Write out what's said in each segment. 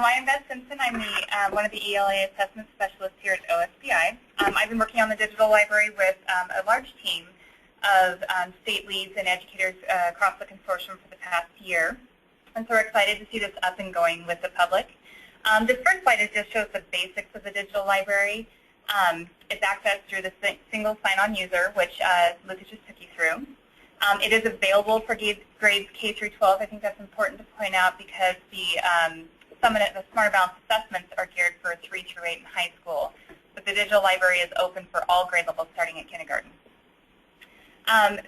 I am Beth Simpson. I'm one of the ELA assessment specialists here at OSBI. I've been working on the digital library with a large team of state leads and educators across the consortium for the past year. And so we're excited to see this up and going with the public. This first slide just shows the basics of the digital library. It's accessed through the single sign-on user, which Lucas just took you through. It is available for grades K through 12. I think that's important to point out because the Smarter Balance assessments are geared for 3 through 8 in high school, but the digital library is open for all grade levels starting at kindergarten.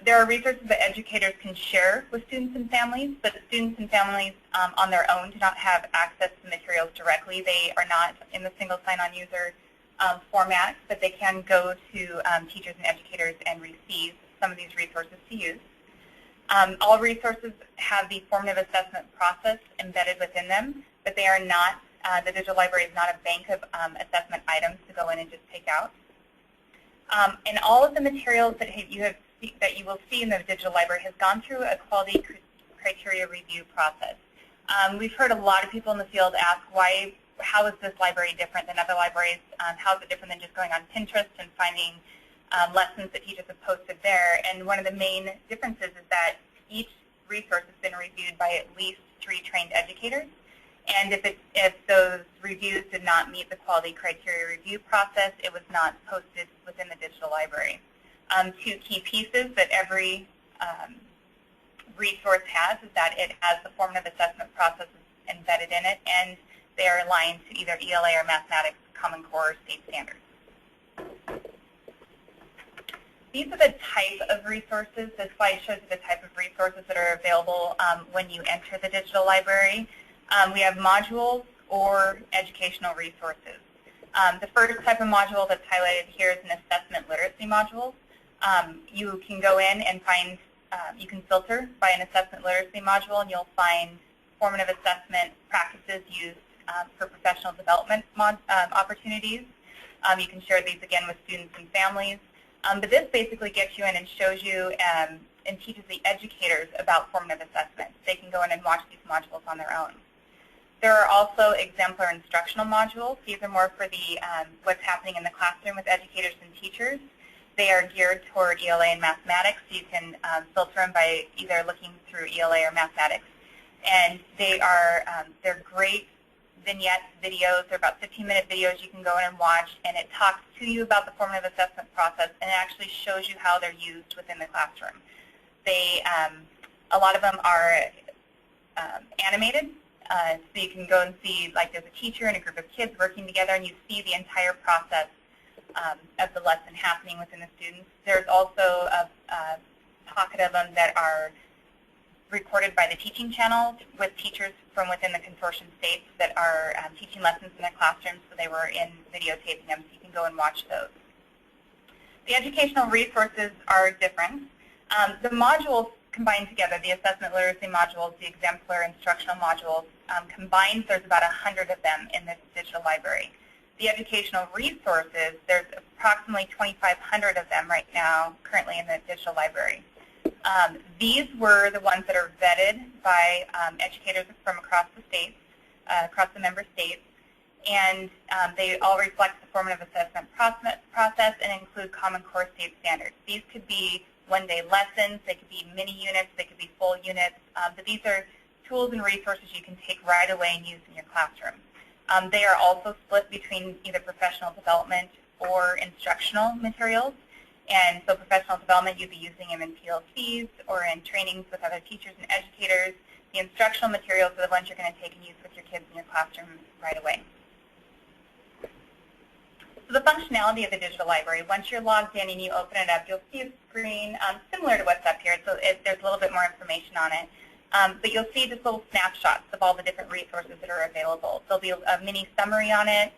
There are resources that educators can share with students and families, but students and families on their own do not have access to materials directly. They are not in the single sign-on user format, but they can go to teachers and educators and receive some of these resources to use. All resources have the formative assessment process embedded within them, but they are not, the digital library is not a bank of assessment items to go in and just take out. And all of the materials that you will see in the digital library has gone through a quality criteria review process. We've heard a lot of people in the field ask how is this library different than other libraries? How is it different than just going on Pinterest and finding lessons that teachers have posted there? And one of the main differences is that each resource has been reviewed by at least 3 trained educators. And if those reviews did not meet the quality criteria review process, it was not posted within the digital library. 2 key pieces that every resource has is that it has the formative assessment process embedded in it, and they are aligned to either ELA or mathematics, Common Core, or state standards. These are the type of resources. This slide shows you the type of resources that are available when you enter the digital library. We have modules or educational resources. The first type of module that's highlighted here is an assessment literacy module. You can go in and find, you can filter by an assessment literacy module, and you'll find formative assessment practices used for professional development opportunities. You can share these again with students and families. But this basically gets you in and shows you and teaches the educators about formative assessment. They can go in and watch these modules on their own. There are also exemplar instructional modules. These are more for the what's happening in the classroom with educators and teachers. They are geared toward ELA and mathematics. So you can filter them by either looking through ELA or mathematics. And they're great vignette videos. They're about 15-minute videos you can go in and watch, and it talks to you about the formative assessment process, and it actually shows you how they're used within the classroom. A lot of them are animated, so you can go and see, like, there's a teacher and a group of kids working together, and you see the entire process of the lesson happening within the students. There's also a pocket of them that are recorded by the teaching channel with teachers from within the consortium states that are teaching lessons in their classrooms, so they were in videotaping them, so you can go and watch those. The educational resources are different. The modules combined together, the assessment literacy modules, the exemplar instructional modules, combined there's about 100 of them in this digital library. The educational resources, there's approximately 2,500 of them right now currently in the digital library. These were the ones that are vetted by educators from across the states, across the member states, and they all reflect the formative assessment process and include Common Core state standards. These could be one-day lessons, they could be mini units, they could be full units, but these are tools and resources you can take right away and use in your classroom. They are also split between either professional development or instructional materials. And so professional development, you'd be using them in PLCs or in trainings with other teachers and educators. The instructional materials are the ones you're going to take and use with your kids in your classroom right away. So the functionality of the digital library, once you're logged in and you open it up, you'll see a screen similar to what's up here. So there's a little bit more information on it. But you'll see just little snapshots of all the different resources that are available. There'll be a mini summary on it,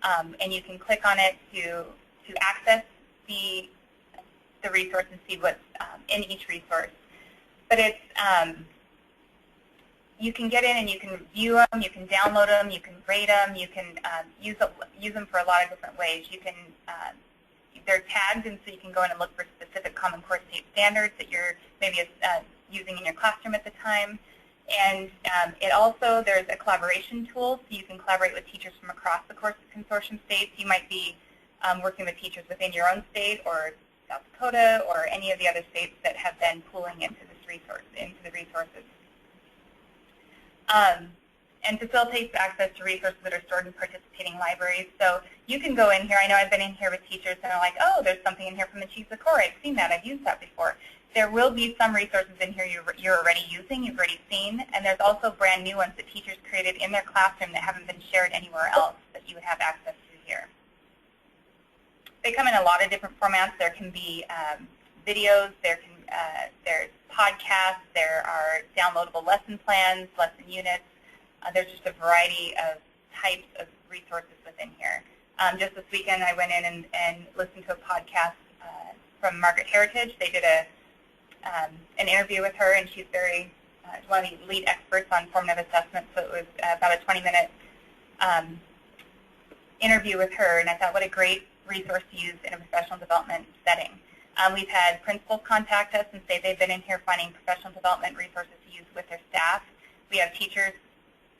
and you can click on it to access the resource and see what's in each resource. But it's you can get in and you can view them, you can download them, you can rate them, you can use them for a lot of different ways. You can they're tagged, and so you can go in and look for specific Common Core state standards that you're maybe using in your classroom at the time. And there's a collaboration tool, so you can collaborate with teachers from across the course consortium states. You might be working with teachers within your own state or South Dakota or any of the other states that have been pooling into the resources. And facilitates access to resources that are stored in participating libraries. So you can go in here. I know I've been in here with teachers and they're like, oh, there's something in here from the Chiefs of Corps. I've seen that. I've used that before. There will be some resources in here you're already using, you've already seen, and there's also brand new ones that teachers created in their classroom that haven't been shared anywhere else that you would have access to here. They come in a lot of different formats. There can be videos, there's podcasts, there are downloadable lesson plans, lesson units. There's just a variety of types of resources within here. Just this weekend I went in and listened to a podcast from Margaret Heritage. They did an interview with her, and she's one of the lead experts on formative assessment, so it was about a 20-minute interview with her, and I thought what a great resource to use in a professional development setting. We've had principals contact us and say they've been in here finding professional development resources to use with their staff. We have teachers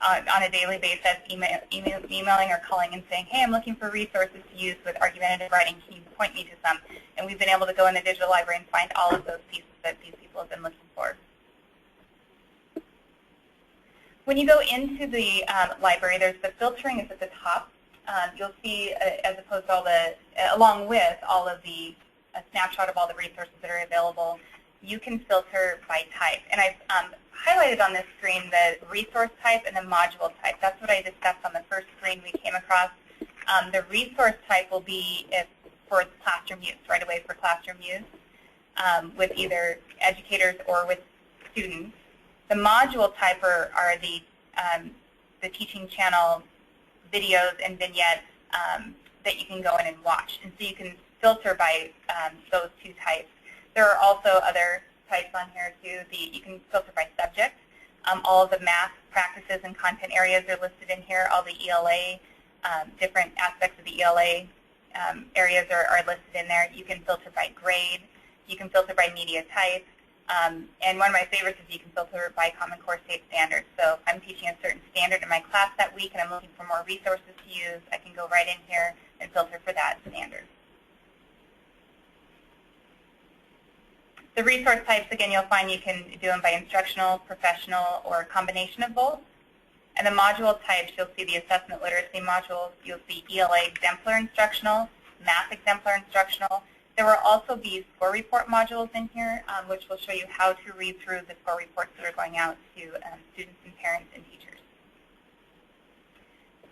on a daily basis emailing or calling and saying, hey, I'm looking for resources to use with argumentative writing. Can you point me to some? And we've been able to go in the digital library and find all of those pieces that these people have been looking for. When you go into the library, there's the filtering is at the top. You'll see, as opposed to along with all of a snapshot of all the resources that are available, you can filter by type. And I've highlighted on this screen the resource type and the module type. That's what I discussed on the first screen we came across. The resource type will be for classroom use, right away for classroom use, with either educators or with students. The module type are the teaching channel videos and vignettes that you can go in and watch. And so you can filter by those two types. There are also other types on here too. You can filter by subject. All of the math practices and content areas are listed in here. All the ELA, different aspects of the ELA areas are listed in there. You can filter by grade. You can filter by media type. And one of my favorites is you can filter by Common Core state standards. So if I'm teaching a certain standard in my class that week and I'm looking for more resources to use, I can go right in here and filter for that standard. The resource types, again, you'll find you can do them by instructional, professional, or a combination of both. And the module types, you'll see the assessment literacy modules. You'll see ELA exemplar instructional, math exemplar instructional. There will also be score report modules in here, which will show you how to read through the score reports that are going out to students and parents and teachers.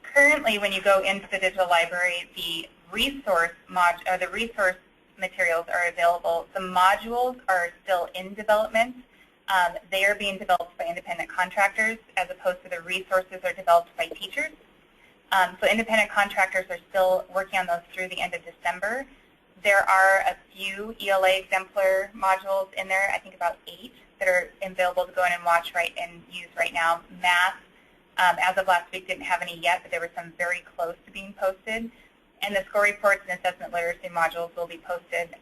Currently, when you go into the digital library, the resource materials are available. The modules are still in development. They are being developed by independent contractors as opposed to the resources are developed by teachers. So independent contractors are still working on those through the end of December. There are a few ELA exemplar modules in there, I think about 8, that are available to go in and watch and use right now. Math, as of last week, didn't have any yet, but there were some very close to being posted. And the score reports and assessment literacy modules will be posted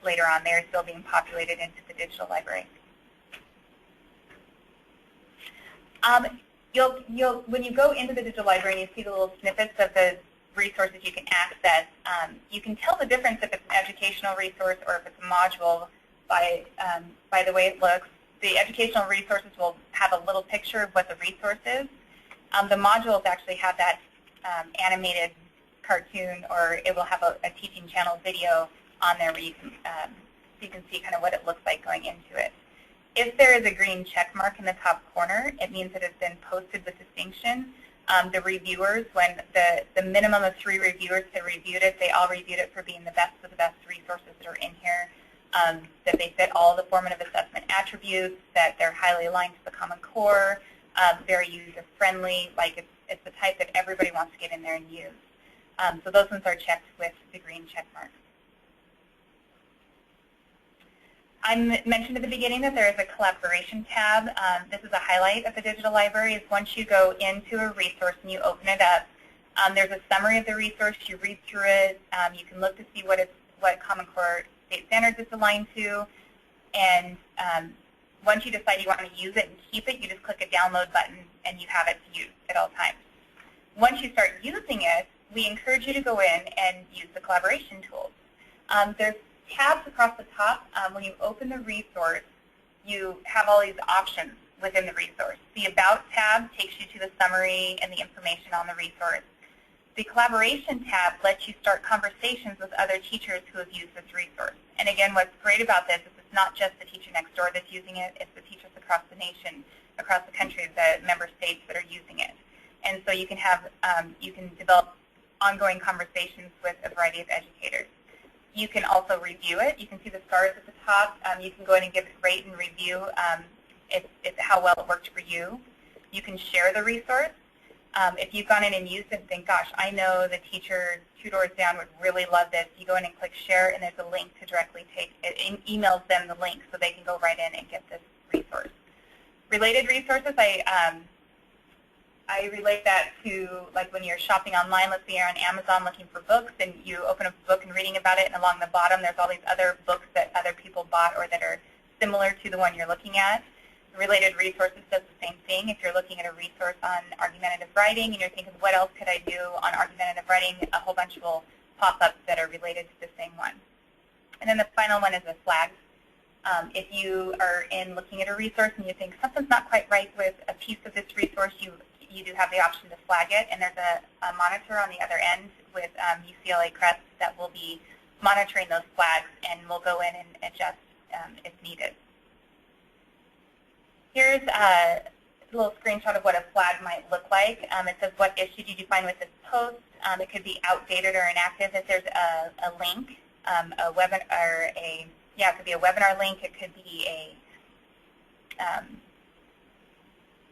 later on. They are still being populated into the digital library. When you go into the digital library and you see the little snippets of the resources you can access, you can tell the difference if it's an educational resource or if it's a module by the way it looks. The educational resources will have a little picture of what the resource is. The modules actually have that animated cartoon, or it will have a teaching channel video on there where you can see kind of what it looks like going into it. If there is a green check mark in the top corner, it means that it's been posted with distinction. The reviewers, when the minimum of 3 reviewers that reviewed it, they all reviewed it for being the best of the best resources that are in here, that they fit all the formative assessment attributes, that they're highly aligned to the Common Core, very user-friendly, like it's the type that everybody wants to get in there and use. So those ones are checked with the green check mark. I mentioned at the beginning that there is a collaboration tab. This is a highlight of the digital library. Is once you go into a resource and you open it up, there's a summary of the resource. You read through it. You can look to see what Common Core state standards it's aligned to. And Once you decide you want to use it and keep it, you just click a download button and you have it to use at all times. Once you start using it, we encourage you to go in and use the collaboration tools. There's tabs across the top. When you open the resource, you have all these options within the resource. The About tab takes you to the summary and the information on the resource. The Collaboration tab lets you start conversations with other teachers who have used this resource. And again, what's great about this is it's not just the teacher next door that's using it, it's the teachers across the nation, across the country, the member states that are using it. And so you can have, you can develop ongoing conversations with a variety of educators. You can also review it. You can see the stars at the top. You can go in and give it rate and review how well it worked for you. You can share the resource. If you've gone in and used it and think, gosh, I know the teacher 2 doors down would really love this, you go in and click share, and there's a link to directly take it. Emails them the link so they can go right in and get this resource. Related resources, I relate that to like when you're shopping online. Let's say you're on Amazon looking for books, and you open a book and reading about it, and along the bottom there's all these other books that other people bought or that are similar to the one you're looking at. Related resources does the same thing. If you're looking at a resource on argumentative writing and you're thinking, what else could I do on argumentative writing, a whole bunch will pop up that are related to the same one. And then the final one is the flags. If you are in looking at a resource and you think something's not quite right with a piece of this resource, you do have the option to flag it, and there's a monitor on the other end with UCLA Crest that will be monitoring those flags, and we'll go in and adjust if needed. Here's a little screenshot of what a flag might look like. It says, what issue did you find with this post? It could be outdated or inactive. If there's a link, a webinar, it could be a webinar link. It could be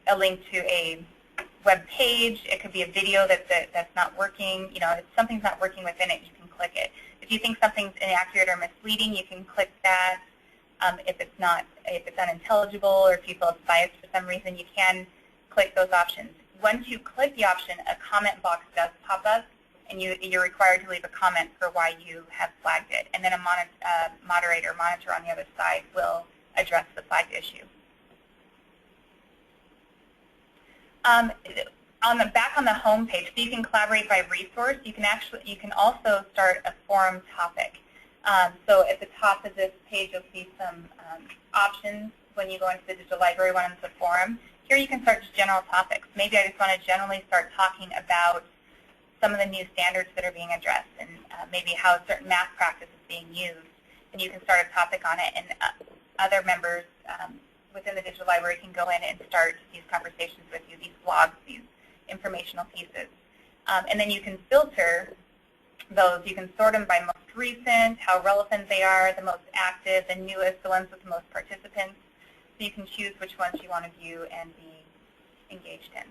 a link to a web page. It could be a video that's not working. You know, if something's not working within it, you can click it. If you think something's inaccurate or misleading, you can click that. If it's unintelligible, or if you feel it's biased for some reason, you can click those options. Once you click the option, a comment box does pop up, and you're required to leave a comment for why you have flagged it. And then a monitor on the other side will address the flagged issue. Back on the home page, so you can collaborate by resource. You can also start a forum topic. So at the top of this page, you'll see some options when you go into the digital library. One is the forum. Here you can start just general topics. Maybe I just want to generally start talking about some of the new standards that are being addressed, and maybe how certain math practice is being used. And you can start a topic on it, and other members within the digital library can go in and start these conversations with you, these blogs, these informational pieces. And then you can filter those. You can sort them by most recent, how relevant they are, the most active, the newest, the ones with the most participants. So you can choose which ones you want to view and be engaged in.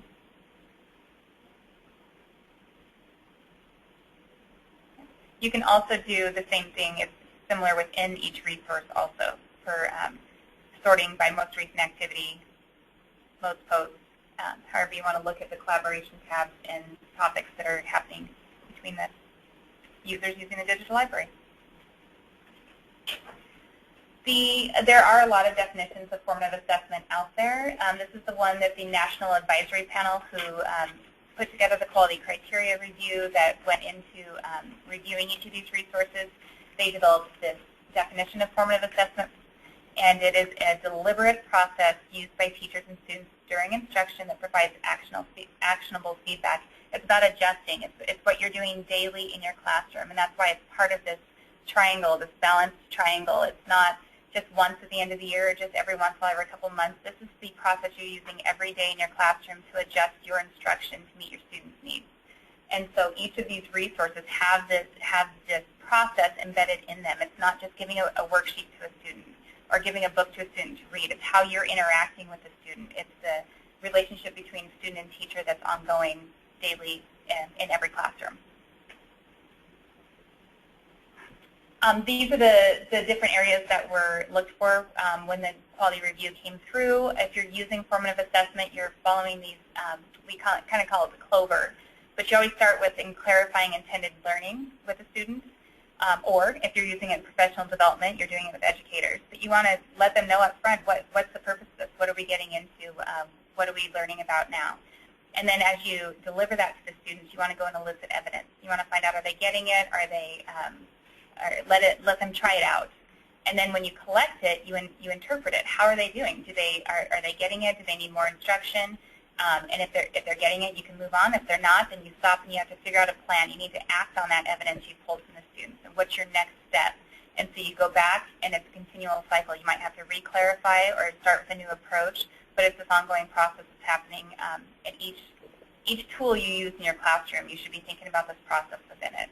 You can also do the same thing. It's similar within each resource also for sorting by most recent activity, most posts, however you want to look at the collaboration tabs and topics that are happening between the users using the digital library. There are a lot of definitions of formative assessment out there. This is the one that the National Advisory Panel, who put together the quality criteria review that went into reviewing each of these resources. They developed this definition of formative assessment, and it is a deliberate process used by teachers and students during instruction that provides actionable feedback. It's not adjusting. It's what you're doing daily in your classroom, and that's why it's part of this triangle, this balanced triangle. It's not just once at the end of the year or just every once in a while, every couple of months. This is the process you're using every day in your classroom to adjust your instruction to meet your students' needs. And so each of these resources have this process embedded in them. It's not just giving a worksheet to a student or giving a book to a student to read. It's how you're interacting with the student. It's the relationship between student and teacher that's ongoing daily in every classroom. These are the different areas that were looked for when the quality review came through. If you're using formative assessment, you're following these, we kind of call it the clover. But you always start with clarifying intended learning with the student. Or if you're using it in professional development, you're doing it with educators. But you want to let them know up front what's the purpose of this, what are we getting into, what are we learning about now. And then as you deliver that to the students, you want to go and elicit evidence. You want to find out, are they getting it? Are they, let them try it out. And then when you collect it, you interpret it. How are they doing? Are they getting it? Do they need more instruction? And if they're getting it, you can move on. If they're not, then you stop and you have to figure out a plan. You need to act on that evidence you've pulled from the students. And what's your next step? And so you go back, and it's a continual cycle. You might have to re-clarify or start with a new approach, but it's this ongoing process that's happening. And each tool you use in your classroom, you should be thinking about this process within it.